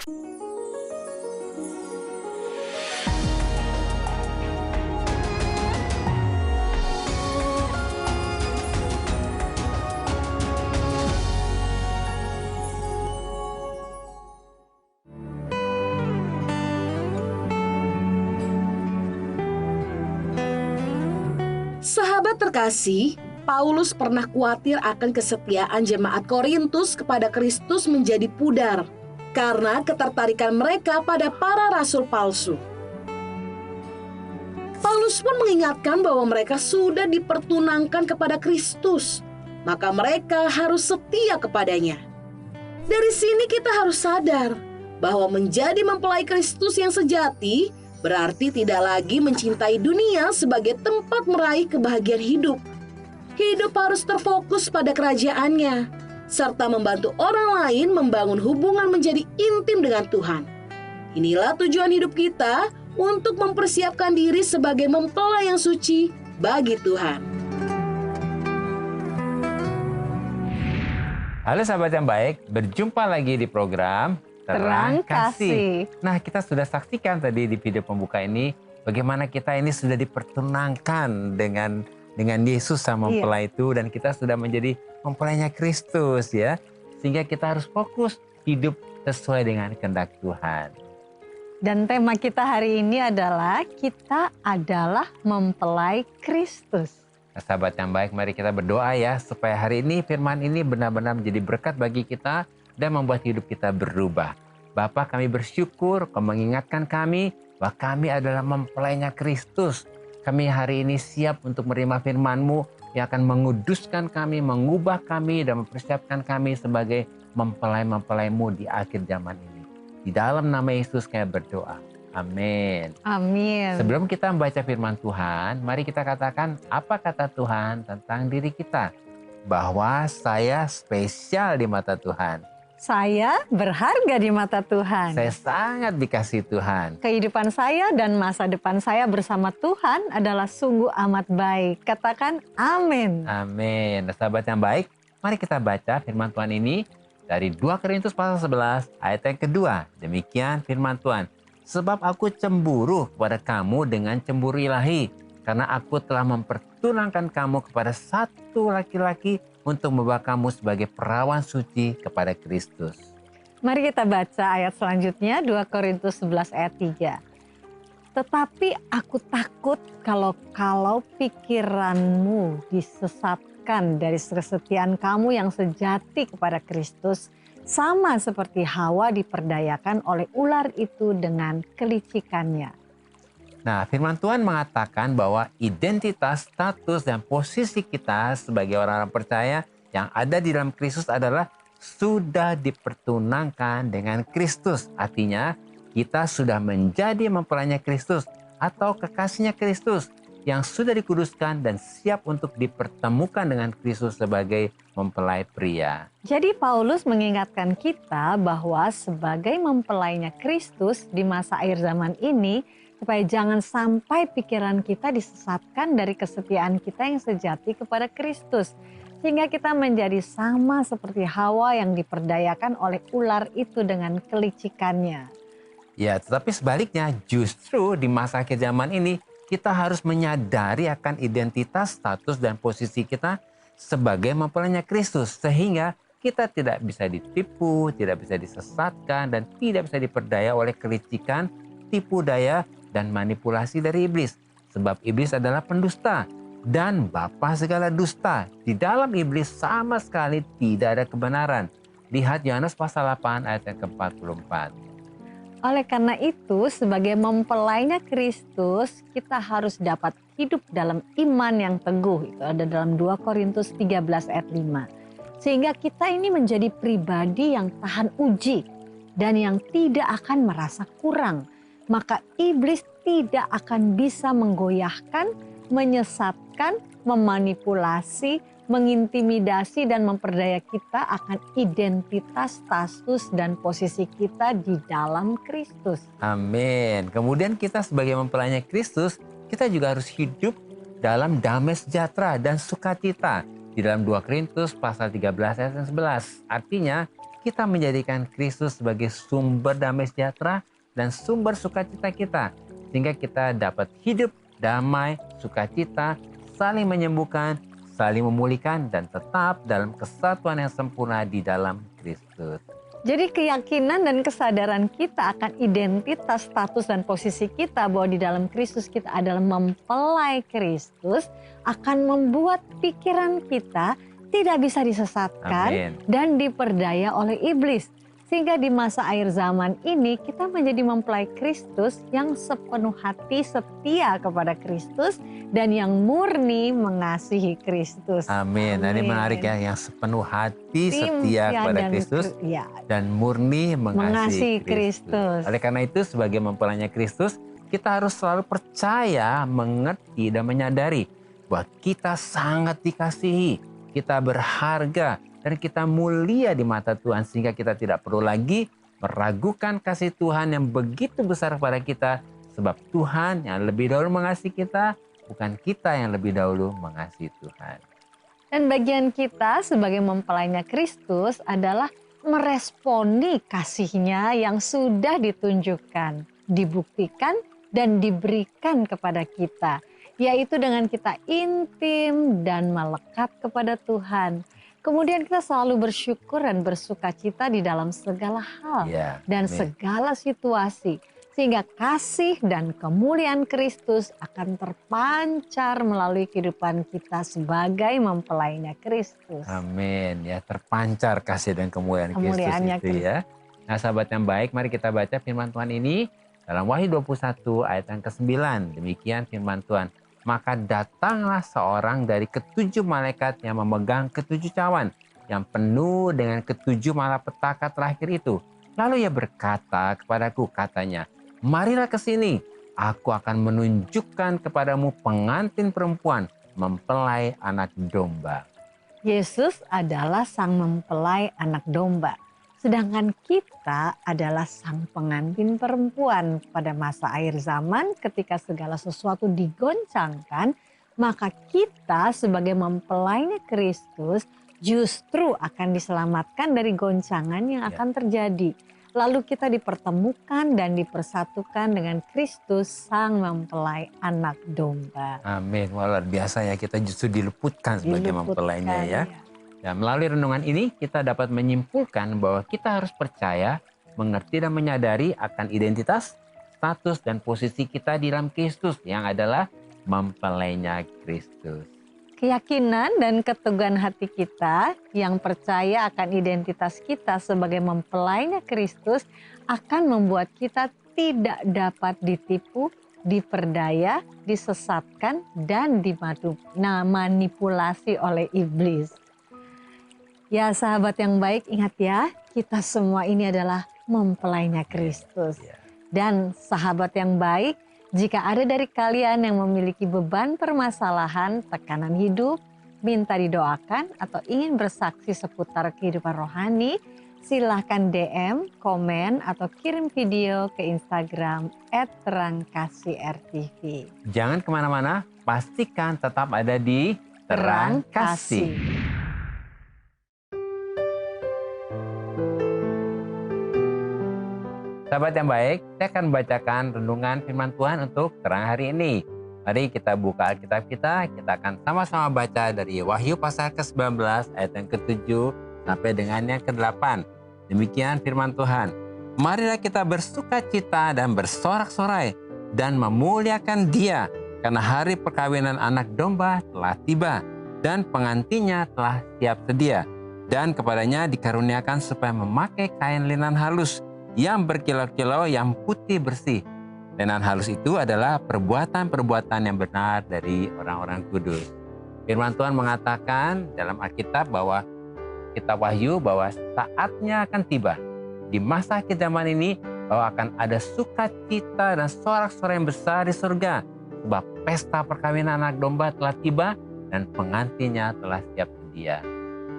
Sahabat terkasih, Paulus pernah khawatir akan kesetiaan jemaat Korintus kepada Kristus menjadi pudar karena ketertarikan mereka pada para rasul palsu. Paulus pun mengingatkan bahwa mereka sudah dipertunangkan kepada Kristus, maka mereka harus setia kepadanya. Dari sini kita harus sadar bahwa menjadi mempelai Kristus yang sejati berarti tidak lagi mencintai dunia sebagai tempat meraih kebahagiaan hidup. Hidup harus terfokus pada kerajaannya, serta membantu orang lain membangun hubungan menjadi intim dengan Tuhan. Inilah tujuan hidup kita untuk mempersiapkan diri sebagai mempelai yang suci bagi Tuhan. Halo sahabat yang baik, berjumpa lagi di program Terang Kasih. Nah, kita sudah saksikan tadi di video pembuka ini bagaimana kita ini sudah dipertunangkan dengan Yesus sama mempelai itu, dan kita sudah menjadi mempelainya Kristus ya. Sehingga kita harus fokus hidup sesuai dengan kehendak Tuhan. Dan tema kita hari ini adalah kita adalah mempelai Kristus. Nah, sahabat yang baik, mari kita berdoa ya supaya hari ini firman ini benar-benar menjadi berkat bagi kita dan membuat hidup kita berubah. Bapa, kami bersyukur Kau mengingatkan kami bahwa kami adalah mempelainya Kristus. Kami hari ini siap untuk menerima firman-Mu yang akan menguduskan kami, mengubah kami, dan mempersiapkan kami sebagai mempelai-mempelai-Mu di akhir zaman ini. Di dalam nama Yesus kami berdoa. Amin. Amin. Sebelum kita membaca firman Tuhan, mari kita katakan apa kata Tuhan tentang diri kita. Bahwa saya spesial di mata Tuhan. Saya berharga di mata Tuhan. Saya sangat dikasihi Tuhan. Kehidupan saya dan masa depan saya bersama Tuhan adalah sungguh amat baik. Katakan amin. Amin. Nah, sahabat yang baik, mari kita baca firman Tuhan ini dari 2 Korintus pasal 11 ayat yang kedua. Demikian firman Tuhan. Sebab aku cemburu kepada kamu dengan cemburu ilahi, karena aku telah mempertunangkan kamu kepada satu laki-laki untuk membawa kamu sebagai perawan suci kepada Kristus. Mari kita baca ayat selanjutnya, 2 Korintus 11 ayat 3. Tetapi aku takut kalau pikiranmu disesatkan dari kesetiaan kamu yang sejati kepada Kristus, sama seperti Hawa diperdayakan oleh ular itu dengan kelicikannya. Nah, firman Tuhan mengatakan bahwa identitas, status, dan posisi kita sebagai orang-orang percaya yang ada di dalam Kristus adalah sudah dipertunangkan dengan Kristus. Artinya, kita sudah menjadi mempelainya Kristus atau kekasihnya Kristus yang sudah dikuduskan dan siap untuk dipertemukan dengan Kristus sebagai mempelai pria. Jadi Paulus mengingatkan kita bahwa sebagai mempelainya Kristus di masa akhir zaman ini, supaya jangan sampai pikiran kita disesatkan dari kesetiaan kita yang sejati kepada Kristus. Sehingga kita menjadi sama seperti Hawa yang diperdayakan oleh ular itu dengan kelicikannya. Ya, tetapi sebaliknya justru di masa akhir zaman ini kita harus menyadari akan identitas, status, dan posisi kita sebagai mempelainya Kristus. Sehingga kita tidak bisa ditipu, tidak bisa disesatkan, dan tidak bisa diperdaya oleh kelicikan, tipu daya, dan manipulasi dari iblis. Sebab iblis adalah pendusta dan bapa segala dusta. Di dalam iblis sama sekali tidak ada kebenaran. Lihat Yohanes pasal 8 ayat yang ke-44. Oleh karena itu, sebagai mempelainya Kristus, kita harus dapat hidup dalam iman yang teguh. Itu ada dalam 2 Korintus 13 ayat 5. Sehingga kita ini menjadi pribadi yang tahan uji dan yang tidak akan merasa kurang. Maka iblis tidak akan bisa menggoyahkan, menyesatkan, memanipulasi, mengintimidasi, dan memperdaya kita akan identitas, status, dan posisi kita di dalam Kristus. Amin. Kemudian kita sebagai mempelainya Kristus, kita juga harus hidup dalam damai sejahtera dan sukacita. Di dalam 2 Korintus pasal 13 ayat 11. Artinya, kita menjadikan Kristus sebagai sumber damai sejahtera dan sumber sukacita kita. Sehingga kita dapat hidup damai, sukacita, saling menyembuhkan, saling memulihkan, dan tetap dalam kesatuan yang sempurna di dalam Kristus. Jadi keyakinan dan kesadaran kita akan identitas, status, dan posisi kita bahwa di dalam Kristus kita adalah mempelai Kristus akan membuat pikiran kita tidak bisa disesatkan Amin. dan diperdaya oleh iblis. Sehingga di masa akhir zaman ini kita menjadi mempelai Kristus yang sepenuh hati setia kepada Kristus dan yang murni mengasihi Kristus. Amin. Nah, ini menarik ya, yang sepenuh hati setia kepada Kristus dan murni mengasihi Kristus. Oleh karena itu, sebagai mempelainya Kristus, kita harus selalu percaya, mengerti, dan menyadari bahwa kita sangat dikasihi, kita berharga, dan kita mulia di mata Tuhan, sehingga kita tidak perlu lagi meragukan kasih Tuhan yang begitu besar kepada kita, sebab Tuhan yang lebih dahulu mengasihi kita, bukan kita yang lebih dahulu mengasihi Tuhan. Dan bagian kita sebagai mempelainya Kristus adalah meresponi kasih-Nya yang sudah ditunjukkan, dibuktikan, dan diberikan kepada kita, yaitu dengan kita intim dan melekat kepada Tuhan. Kemudian kita selalu bersyukur dan bersukacita di dalam segala hal dan segala situasi. Sehingga kasih dan kemuliaan Kristus akan terpancar melalui kehidupan kita sebagai mempelainya Kristus. Amin. Ya, terpancar kasih dan kemuliaan Kristus itu ya. Nah, sahabat yang baik, mari kita baca firman Tuhan ini dalam Wahyu 21 ayat yang ke-9. Demikian firman Tuhan. Maka datanglah seorang dari ketujuh malaikat yang memegang ketujuh cawan yang penuh dengan ketujuh malapetaka terakhir itu. Lalu ia berkata kepadaku, katanya, marilah ke sini, aku akan menunjukkan kepadamu pengantin perempuan, mempelai anak domba. Yesus adalah sang mempelai anak domba. Sedangkan kita adalah sang pengantin perempuan. Pada masa akhir zaman ketika segala sesuatu digoncangkan, maka kita sebagai mempelainya Kristus justru akan diselamatkan dari goncangan yang akan terjadi. Lalu kita dipertemukan dan dipersatukan dengan Kristus sang mempelai anak domba. Amin. Wah, luar biasa ya, kita justru diluputkan sebagai mempelainya ya. Dan melalui renungan ini kita dapat menyimpulkan bahwa kita harus percaya, mengerti, dan menyadari akan identitas, status, dan posisi kita di dalam Kristus yang adalah mempelainya Kristus. Keyakinan dan keteguhan hati kita yang percaya akan identitas kita sebagai mempelainya Kristus akan membuat kita tidak dapat ditipu, diperdaya, disesatkan, dan dimanipulasi oleh iblis. Ya sahabat yang baik, ingat ya, kita semua ini adalah mempelainya Kristus. Dan sahabat yang baik, jika ada dari kalian yang memiliki beban permasalahan, tekanan hidup, minta didoakan atau ingin bersaksi seputar kehidupan rohani, silahkan DM, komen, atau kirim video ke Instagram @terangkasih_rtv. Jangan kemana-mana, pastikan tetap ada di Terang Kasih. Sahabat yang baik, saya akan membacakan renungan firman Tuhan untuk terang hari ini. Mari kita buka Alkitab kita akan sama-sama baca dari Wahyu pasal ke-19 ayat yang ke-7 sampai dengan yang ke-8. Demikian firman Tuhan. Marilah kita bersukacita dan bersorak-sorai dan memuliakan Dia, karena hari perkawinan anak domba telah tiba dan pengantinnya telah siap sedia. Dan kepadanya dikaruniakan supaya memakai kain linan halus yang berkilau-kilau, yang putih bersih. Linan halus itu adalah perbuatan-perbuatan yang benar dari orang-orang kudus. Firman Tuhan mengatakan dalam Alkitab bahwa kitab Wahyu bahwa saatnya akan tiba di masa akhir zaman ini, bahwa akan ada sukacita dan sorak-sorai yang besar di surga, sebab pesta perkawinan anak domba telah tiba dan pengantinnya telah siap sedia.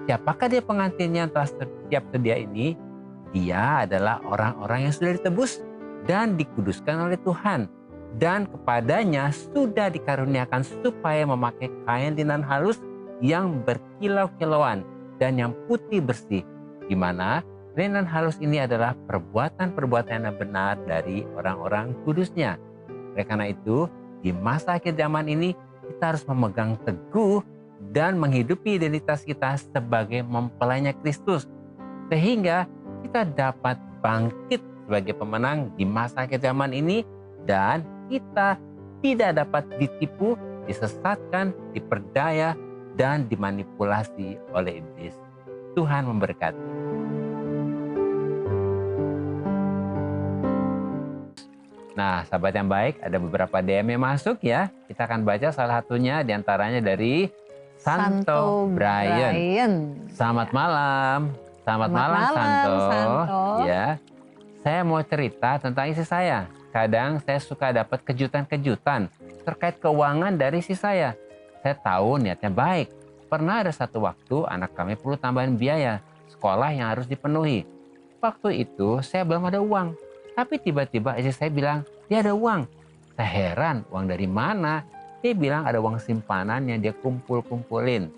Siapakah dia pengantinnya yang telah siap sedia ini? Dia adalah orang-orang yang sudah ditebus dan dikuduskan oleh Tuhan. Dan kepadanya sudah dikaruniakan supaya memakai kain linan halus yang berkilau-kilauan dan yang putih bersih. Di mana Ringan halus ini adalah perbuatan-perbuatan yang benar dari orang-orang kudusnya. Oleh karena itu, di masa akhir zaman ini, kita harus memegang teguh dan menghidupi identitas kita sebagai mempelainya Kristus. Sehingga kita dapat bangkit sebagai pemenang di masa akhir zaman ini dan kita tidak dapat ditipu, disesatkan, diperdaya, dan dimanipulasi oleh iblis. Tuhan memberkati. Nah, sahabat yang baik, ada beberapa DM yang masuk ya. Kita akan baca salah satunya diantaranya dari Santo Brian. Selamat malam. Selamat malam, Santo. Ya, saya mau cerita tentang istri saya. Kadang saya suka dapat kejutan-kejutan terkait keuangan dari istri saya. Saya tahu niatnya baik. Pernah ada satu waktu anak kami perlu tambahan biaya sekolah yang harus dipenuhi. Waktu itu saya belum ada uang. Tapi tiba-tiba istri saya bilang, dia ada uang. Saya heran, uang dari mana? Dia bilang ada uang simpanan yang dia kumpul-kumpulin.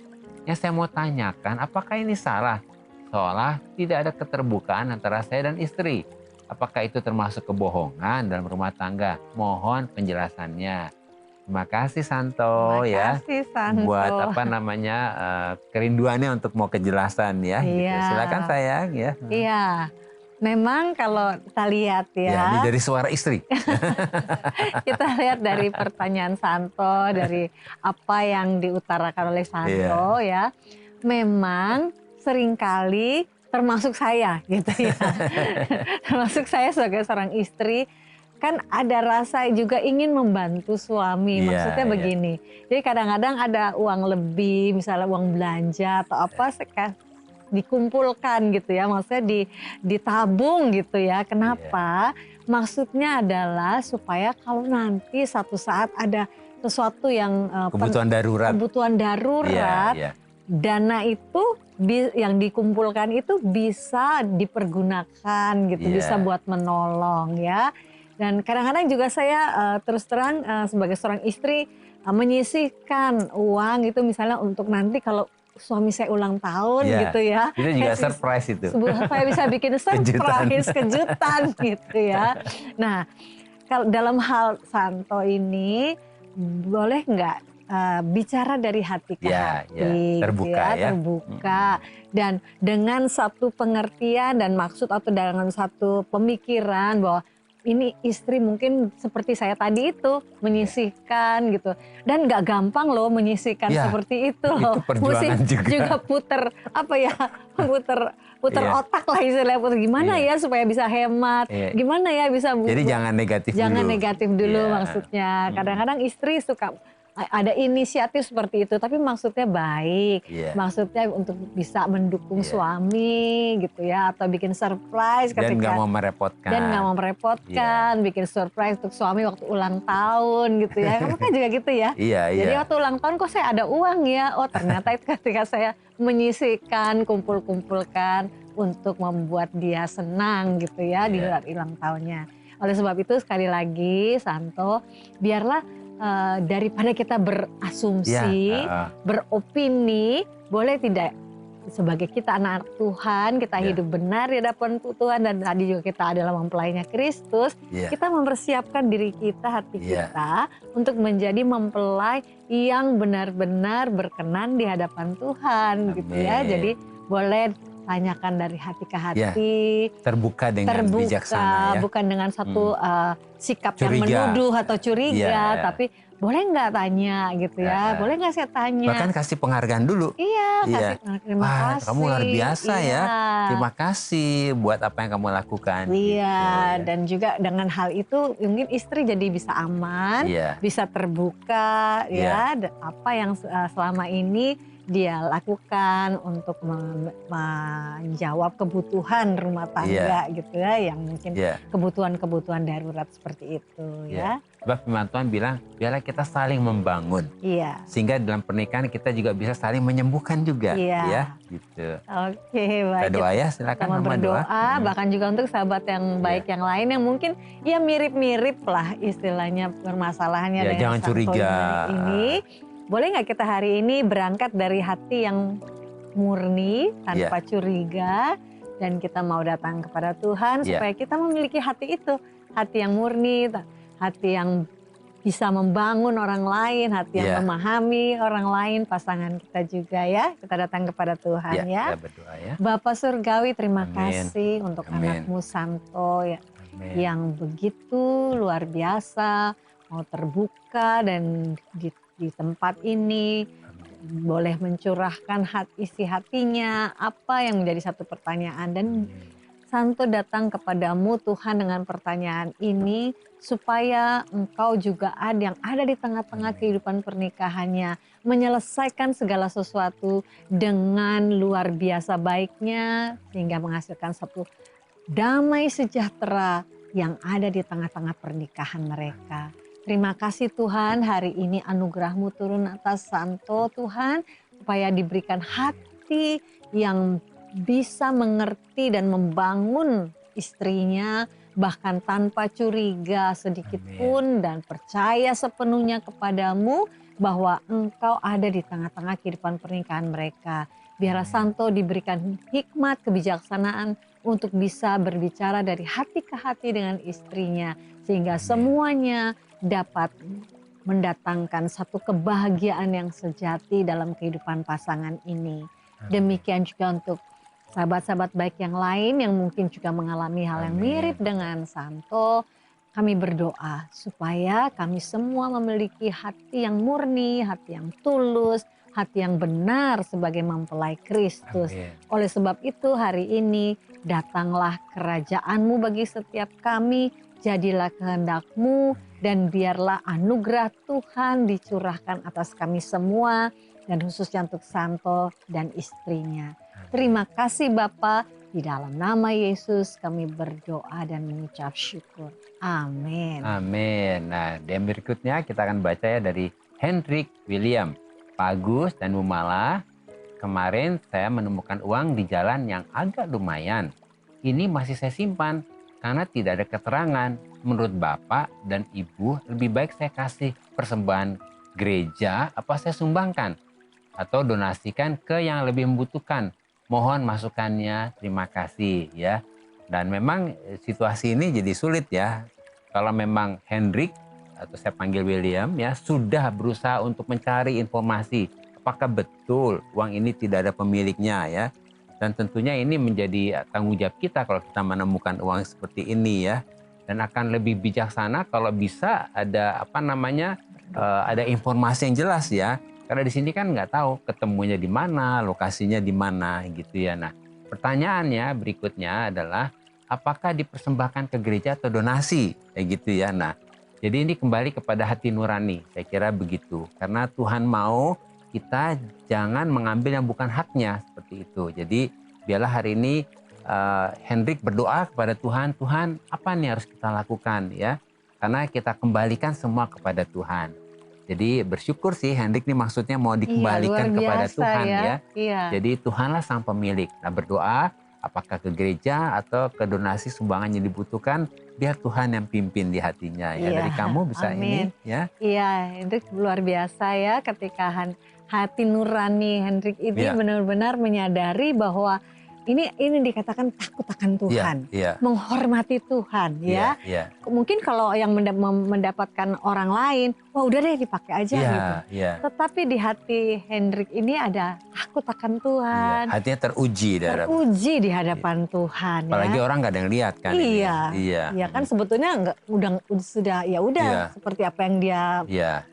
Yang saya mau tanyakan, apakah ini salah? Seolah tidak ada keterbukaan antara saya dan istri. Apakah itu termasuk kebohongan dalam rumah tangga? Mohon penjelasannya. Terima kasih Santo. Terima kasih, Santo. Buat kerinduannya untuk mau kejelasan ya. Iya. Gitu. Silakan sayang ya. Iya. Memang kalau kita lihat ya, ini dari suara istri. kita lihat dari pertanyaan Santo, dari apa yang diutarakan oleh Santo ya, memang seringkali termasuk saya gitu ya, termasuk saya sebagai seorang istri, kan ada rasa juga ingin membantu suami, maksudnya begini, jadi kadang-kadang ada uang lebih, misalnya uang belanja atau apa, dikumpulkan gitu ya, maksudnya ditabung gitu ya. Kenapa? Maksudnya adalah supaya kalau nanti satu saat ada sesuatu yang kebutuhan darurat, dana itu yang dikumpulkan itu bisa dipergunakan gitu, bisa buat menolong ya. Dan kadang-kadang juga saya terus terang sebagai seorang istri menyisihkan uang itu misalnya untuk nanti kalau suami saya ulang tahun gitu ya. Itu juga surprise itu. Saya bisa bikin surprise, kejutan gitu ya. Nah, kalau dalam hal Santo ini boleh nggak bicara dari hati ke hati, terbuka gitu ya, terbuka dan dengan satu pengertian dan maksud atau dengan satu pemikiran bahwa ini istri mungkin seperti saya tadi itu menyisihkan gitu, dan nggak gampang loh menyisihkan seperti itu loh. Mesti juga puter puter otak lah istilahnya, puter gimana ya supaya bisa hemat, gimana ya bisa. Jadi jangan negatif dulu. Maksudnya. Kadang-kadang istri suka ada inisiatif seperti itu, tapi maksudnya baik, maksudnya untuk bisa mendukung suami gitu ya, atau bikin surprise dan nggak mau merepotkan, bikin surprise untuk suami waktu ulang tahun gitu ya, kamu kan juga gitu ya. Jadi waktu ulang tahun kok saya ada uang ya, oh ternyata itu ketika saya menyisihkan, kumpulkan untuk membuat dia senang gitu ya di hari ulang tahunnya. Oleh sebab itu sekali lagi Santo, biarlah daripada kita berasumsi, beropini, boleh tidak sebagai kita anak Tuhan, kita hidup benar di hadapan Tuhan, dan tadi juga kita adalah mempelainya Kristus, kita mempersiapkan diri kita, hati kita untuk menjadi mempelai yang benar-benar berkenan di hadapan Tuhan. Gitu ya. Jadi boleh tanyakan dari hati ke hati, terbuka dengan bijaksana ya, bukan dengan satu sikap yang menuduh atau curiga, tapi boleh nggak tanya gitu ya, boleh nggak saya tanya, bahkan kasih penghargaan dulu. Kasih terima kasih, kamu luar biasa ya, terima kasih buat apa yang kamu lakukan. Dan juga dengan hal itu mungkin istri jadi bisa aman, bisa terbuka ya, apa yang selama ini dia lakukan untuk menjawab kebutuhan rumah tangga gitu ya, yang mungkin kebutuhan-kebutuhan darurat seperti itu ya. Sebab firman Tuhan bilang, biarlah kita saling membangun. Sehingga dalam pernikahan kita juga bisa saling menyembuhkan juga. Ya, gitu. Oke, baik. Kita doa ya, silakan sama berdoa. Bahkan juga untuk sahabat yang baik yang lain yang mungkin ya mirip-mirip lah istilahnya permasalahannya dengan jangan curiga ini. Boleh nggak kita hari ini berangkat dari hati yang murni, tanpa curiga, Dan kita mau datang kepada Tuhan Iya. supaya kita memiliki hati itu. Hati yang murni, hati yang bisa membangun orang lain, hati yang Iya. memahami orang lain, pasangan kita juga ya. Kita datang kepada Tuhan ya. Kita berdoa ya. Bapak Surgawi, terima Amin. kasih untuk Amin. anakmu Santo ya, Amin. yang begitu luar biasa, mau terbuka dan di tempat ini boleh mencurahkan isi hatinya, apa yang menjadi satu pertanyaan. Dan Santo datang kepadamu Tuhan dengan pertanyaan ini supaya Engkau juga yang ada di tengah-tengah kehidupan pernikahannya, menyelesaikan segala sesuatu dengan luar biasa baiknya sehingga menghasilkan satu damai sejahtera yang ada di tengah-tengah pernikahan mereka. Terima kasih Tuhan, hari ini anugerah-Mu turun atas Santo Tuhan, supaya diberikan hati yang bisa mengerti dan membangun istrinya, bahkan tanpa curiga sedikit pun, dan percaya sepenuhnya kepadamu bahwa Engkau ada di tengah-tengah kehidupan pernikahan mereka. Biarlah Santo diberikan hikmat, kebijaksanaan untuk bisa berbicara dari hati ke hati dengan istrinya, sehingga semuanya dapat mendatangkan satu kebahagiaan yang sejati dalam kehidupan pasangan ini. Demikian juga untuk sahabat-sahabat baik yang lain yang mungkin juga mengalami hal yang mirip dengan Santo. Kami berdoa supaya kami semua memiliki hati yang murni, hati yang tulus, hati yang benar sebagai mempelai Kristus. Oleh sebab itu hari ini datanglah kerajaan-Mu bagi setiap kami, jadilah kehendak-Mu, dan biarlah anugerah Tuhan dicurahkan atas kami semua, dan khususnya untuk Santo dan istrinya. Terima kasih Bapa, di dalam nama Yesus kami berdoa dan mengucap syukur. Amin. Amin. Nah, yang berikutnya kita akan baca ya dari Hendrik William. Pak Agus dan Bu Mala, kemarin saya menemukan uang di jalan yang agak lumayan. Ini masih saya simpan karena tidak ada keterangan. Menurut Bapak dan Ibu, lebih baik saya kasih persembahan gereja apa saya sumbangkan atau donasikan ke yang lebih membutuhkan. Mohon masukannya, terima kasih ya. Dan memang situasi ini jadi sulit ya. Kalau memang Hendrik atau saya panggil William ya sudah berusaha untuk mencari informasi apakah betul uang ini tidak ada pemiliknya ya. Dan tentunya ini menjadi tanggung jawab kita kalau kita menemukan uang seperti ini ya. Dan akan lebih bijaksana kalau bisa ada ada informasi yang jelas ya. Karena di sini kan nggak tahu ketemunya di mana, lokasinya di mana gitu ya. Nah, pertanyaannya berikutnya adalah apakah dipersembahkan ke gereja atau donasi kayak gitu ya. Nah, jadi ini kembali kepada hati nurani, saya kira begitu. Karena Tuhan mau kita jangan mengambil yang bukan haknya seperti itu. Jadi biarlah hari ini Hendrik berdoa kepada Tuhan, Tuhan apa nih harus kita lakukan ya. Karena kita kembalikan semua kepada Tuhan. Jadi bersyukur sih Hendrik ini maksudnya mau dikembalikan kepada Tuhan ya. Iya. Jadi Tuhanlah sang pemilik. Nah berdoa apakah ke gereja atau ke donasi sumbangan yang dibutuhkan, biar Tuhan yang pimpin di hatinya ya. Dari kamu bisa amin. Ini ya. Iya, Hendrik luar biasa ya ketika hati nurani Hendrik ini benar-benar menyadari bahwa ini dikatakan takut akan Tuhan, menghormati Tuhan ya. Mungkin kalau yang mendapatkan orang lain, wah udah deh dipakai aja gitu. Tetapi di hati Hendrik ini ada takut akan Tuhan. Hatinya teruji di hadapan Tuhan. Apalagi orang nggak ada yang lihat kan. Iya kan sebetulnya sudah seperti apa yang dia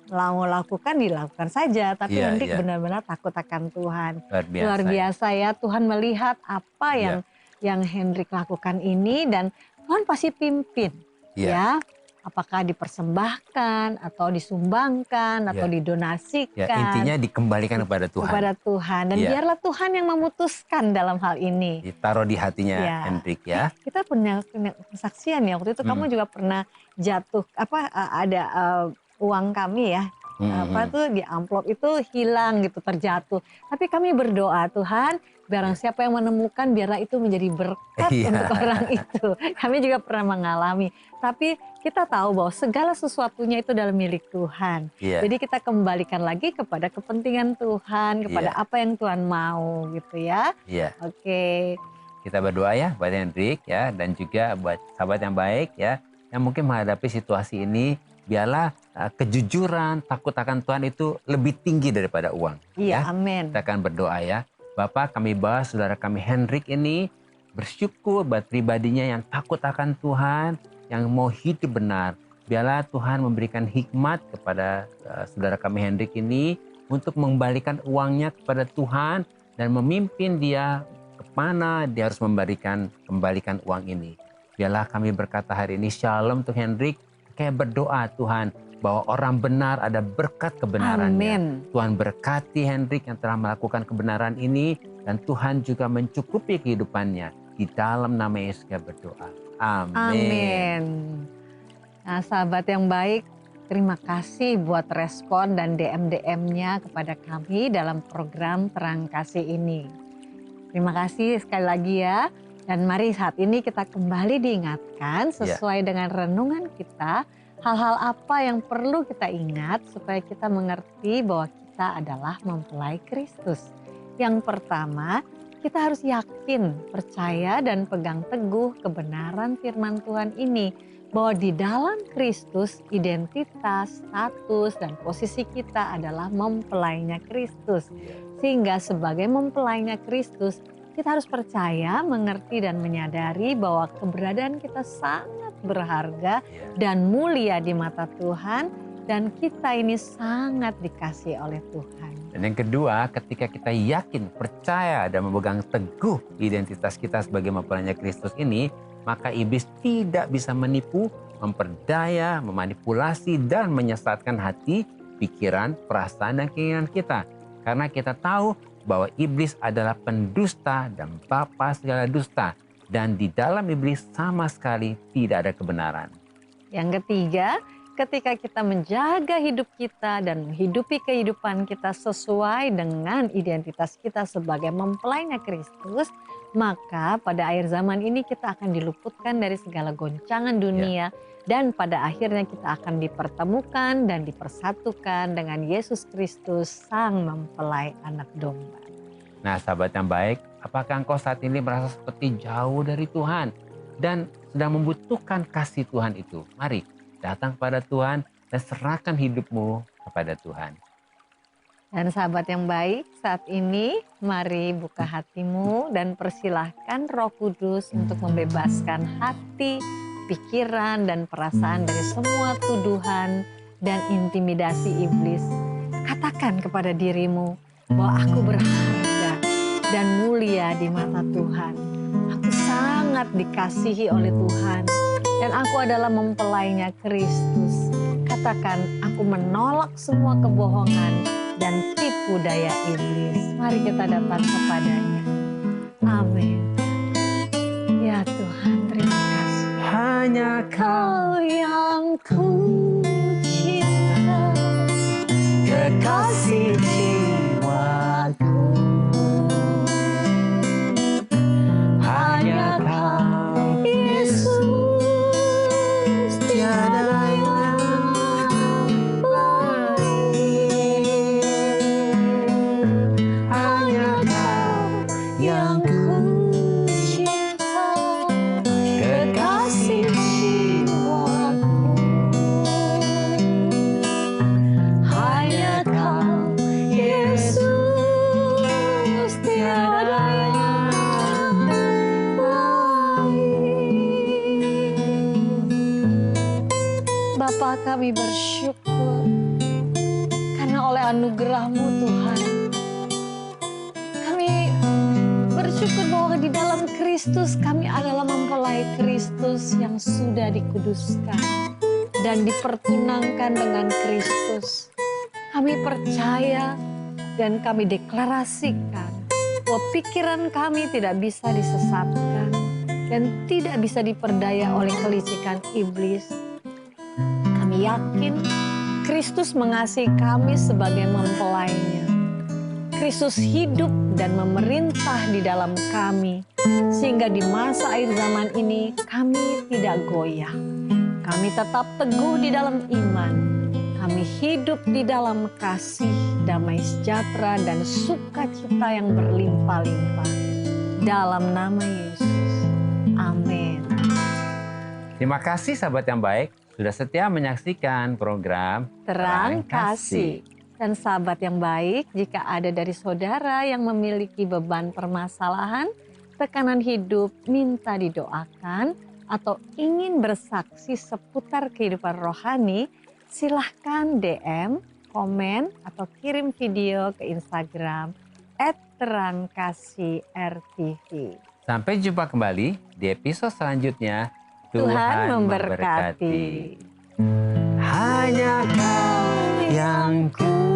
mau lakukan dilakukan saja. Tapi Hendrik benar-benar takut akan Tuhan. Luar biasa ya, Tuhan melihat apa yang Hendrik lakukan ini, dan Tuhan pasti pimpin ya. Apakah dipersembahkan atau disumbangkan atau didonasikan. Ya, intinya dikembalikan kepada Tuhan. Dan biarlah Tuhan yang memutuskan dalam hal ini. Ditaruh di hatinya Hendrik ya. Kita punya kesaksian ya, waktu itu kamu juga pernah jatuh ada uang kami ya. Di amplop itu hilang gitu, terjatuh. Tapi kami berdoa, Tuhan barang siapa yang menemukan biarlah itu menjadi berkat untuk orang itu. Kami juga pernah mengalami. Tapi kita tahu bahwa segala sesuatunya itu dalam milik Tuhan. Jadi kita kembalikan lagi kepada kepentingan Tuhan, kepada apa yang Tuhan mau gitu ya. Oke. Kita berdoa ya buat Hendrik ya, dan juga buat sahabat yang baik ya, yang mungkin menghadapi situasi ini. Biarlah kejujuran, takut akan Tuhan itu lebih tinggi daripada uang. Iya, Ya. amin. Kita akan berdoa ya. Bapak, kami bawa saudara kami Hendrik ini bersyukur buat pribadinya yang takut akan Tuhan, yang mau hidup benar. Biarlah Tuhan memberikan hikmat kepada saudara kami Hendrik ini untuk mengembalikan uangnya kepada Tuhan dan memimpin dia kemana dia harus kembalikan uang ini. Biarlah kami berkata hari ini shalom untuk Hendrik, kayak berdoa Tuhan bahwa orang benar ada berkat kebenarannya. Amin. Tuhan berkati Hendrik yang telah melakukan kebenaran ini, dan Tuhan juga mencukupi kehidupannya. Di dalam nama Yesus kita berdoa. Amin. Amin. Nah, sahabat yang baik, terima kasih buat respon dan DM-DM-nya kepada kami dalam program Terang Kasih ini. Terima kasih sekali lagi ya. Dan mari saat ini kita kembali diingatkan sesuai dengan renungan kita, hal-hal apa yang perlu kita ingat supaya kita mengerti bahwa kita adalah mempelai Kristus. Yang pertama, kita harus yakin, percaya dan pegang teguh kebenaran firman Tuhan ini, bahwa di dalam Kristus identitas, status dan posisi kita adalah mempelainya Kristus. Sehingga sebagai mempelainya Kristus, kita harus percaya, mengerti dan menyadari bahwa keberadaan kita sangat berharga dan mulia di mata Tuhan, dan kita ini sangat dikasihi oleh Tuhan. Dan yang kedua, ketika kita yakin, percaya dan memegang teguh identitas kita sebagai mempelainya Kristus ini, maka iblis tidak bisa menipu, memperdaya, memanipulasi dan menyesatkan hati, pikiran, perasaan dan keinginan kita. Karena kita tahu bahwa iblis adalah pendusta dan bapa segala dusta, dan di dalam iblis sama sekali tidak ada kebenaran. Yang ketiga, ketika kita menjaga hidup kita dan menghidupi kehidupan kita sesuai dengan identitas kita sebagai mempelainya Kristus, maka pada akhir zaman ini kita akan diluputkan dari segala goncangan dunia, dan pada akhirnya kita akan dipertemukan dan dipersatukan dengan Yesus Kristus, Sang Mempelai Anak Domba. Nah, sahabat yang baik, apakah engkau saat ini merasa seperti jauh dari Tuhan dan sedang membutuhkan kasih Tuhan itu? Mari datang kepada Tuhan dan serahkan hidupmu kepada Tuhan. Dan sahabat yang baik, saat ini mari buka hatimu dan persilahkan Roh Kudus untuk membebaskan hati, pikiran dan perasaan dari semua tuduhan dan intimidasi iblis. Katakan kepada dirimu bahwa aku berharga dan mulia di mata Tuhan. Aku sangat dikasihi oleh Tuhan dan aku adalah mempelainya Kristus. Katakan, aku menolak semua kebohongan dan tipu daya iblis. Mari kita datang kepadanya. Amin. Ya Tuhan, terima kasih. Hanya Kau yang ku cinta, kekasih jiwaku. Hanya Kau, Yesus, tiada yang lain. Hanya Kau yang ku cinta, kekasih jiwaku. Hanya Kau, Yesus, tiada yang lain. Bapa, kami bersyukur karena oleh anugerah-Mu Tuhan, kami bersyukur bahwa di dalam Kristus kami adalah mempelai Kristus yang sudah dikuduskan dan dipertunangkan dengan Kristus. Kami percaya dan kami deklarasikan bahwa pikiran kami tidak bisa disesatkan dan tidak bisa diperdaya oleh kelicikan iblis. Kami yakin Kristus mengasihi kami sebagai mempelainya. Kristus hidup dan memerintah di dalam kami, sehingga di masa akhir zaman ini kami tidak goyah. Kami tetap teguh di dalam iman. Kami hidup di dalam kasih, damai sejahtera, dan sukacita yang berlimpah-limpah. dalam nama Yesus. Amin. Terima kasih sahabat yang baik sudah setia menyaksikan program Terang Kasih. Dan sahabat yang baik, jika ada dari saudara yang memiliki beban permasalahan, tekanan hidup, minta didoakan, atau ingin bersaksi seputar kehidupan rohani, silahkan DM, komen, atau kirim video ke Instagram @terangkasih_rtv. Sampai jumpa kembali di episode selanjutnya. Tuhan memberkati. Hanya Kau yang ku